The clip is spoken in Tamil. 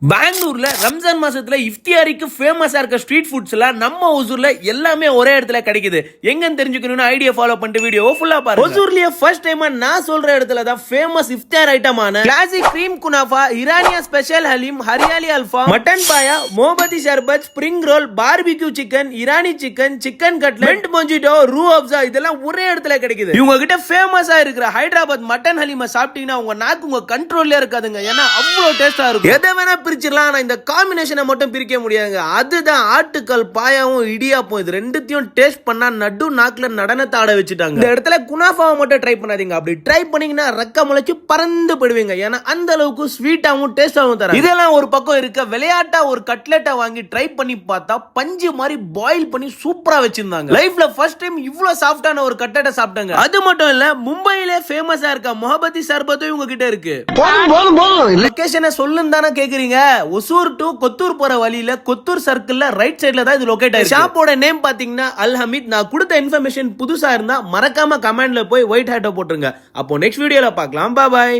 பெங்களூர்ல ரம்ஜான் மாசத்துல இஃப்தியாரிக்கு ஃபேமஸா இருக்க ஸ்ட்ரீட் ஃபுட்ஸ்ல நம்ம ஒசூர்ல எல்லாமே ஒரே இடத்துல கிடைக்குது. எங்கன்னு தெரிஞ்சுக்கணும்னு ஐடியா ஃபாலோ பண்ணிட்டு வீடியோ ஃபுல்லா பாருங்க. ஒசூர்லயே ஃபர்ஸ்ட் டைமா நான் சொல்ற இடத்துல தான் ஃபேமஸ் இஃப்தியார் ஐட்டமான கிளாசிக் கிரீம் குனாஃபா, இரானியா ஸ்பெஷல் ஹலீம், ஹரியாலி அல்ஃபா, மட்டன் பாயா, மோபதி ஷர்பத், spring roll, barbecue chicken, Irani chicken, chicken cutlet, mojito, ரூ அப்சா இதெல்லாம் ஒரே இடத்துல கிடைக்குது. இவங்க கிட்ட ஃபேமஸா இருக்கிற ஹைதராபாத் மட்டன் ஹலீமை சாப்பிட்டீங்கன்னா உங்க நாக்கு உங்க கண்ட்ரோல்ல இருக்காதுங்க. ஏன்னா அவ்வளவு டேஸ்டா இருக்கும். எதை வேணா பிரிச்சிடலாம், இந்த காம்பினேஷனை மட்டும் பிரிக்க முடியாதுங்க. அதுதான் ஆட்டுக்கல் பாயாவும் இடியாப்பம். இது ரெண்டுத்தையும் டேஸ்ட் பண்ணா நடு நாக்குல நடனத்தை ஆட வச்சுட்டாங்க. இந்த இடத்துல குனாஃபாவை மட்டும் ட்ரை பண்ணாதீங்க. அப்படி ட்ரை பண்ணீங்கன்னா ரக்க முளைச்சு பறந்து போடுவீங்க. ஏன்னா அந்த அளவுக்கு ஸ்வீட்டாவும் டேஸ்டாவும் தராங்க. இதெல்லாம் ஒரு பக்கம் இருக்க, விளையாட்டா ஒரு கட்லெட்டை வாங்கி ட்ரை பண்ணி பார்த்தா பஞ்சு மாதிரி பாயில் பண்ணி சூப்பரா வச்சிருந்தாங்க. லைஃப்ல ஃபர்ஸ்ட் டைம் இவ்வளவு சாஃப்டான ஒரு கட்லெட்டை சாப்பிட்டாங்க. அது மட்டும் இல்ல, மும்பையிலே ஃபேமஸா இருக்க மொஹபதி சர்பத்தும் இவங்க கிட்ட இருக்கு. லொகேஷனை சொல்லுன்னு தானே கேக்குறீங்க. ஒசூர் டு கொத்தூர் போற வழியில கொத்தூர் சர்க்கிள்ல ரைட் சைடுல தான் இது லொகேட் ஆயிருக்கு. ஷாப்போட நேம் பாத்தீங்கன்னா அல் ஹமீத். நான் கொடுத்த இன்ஃபர்மேஷன் புதுசா இருந்தா மறக்காம கமெண்ட்ல போய் ஒயிட் ஹேட்டை போட்டுருங்க. அப்போ நெக்ஸ்ட் வீடியோல பார்க்கலாம். பாய்.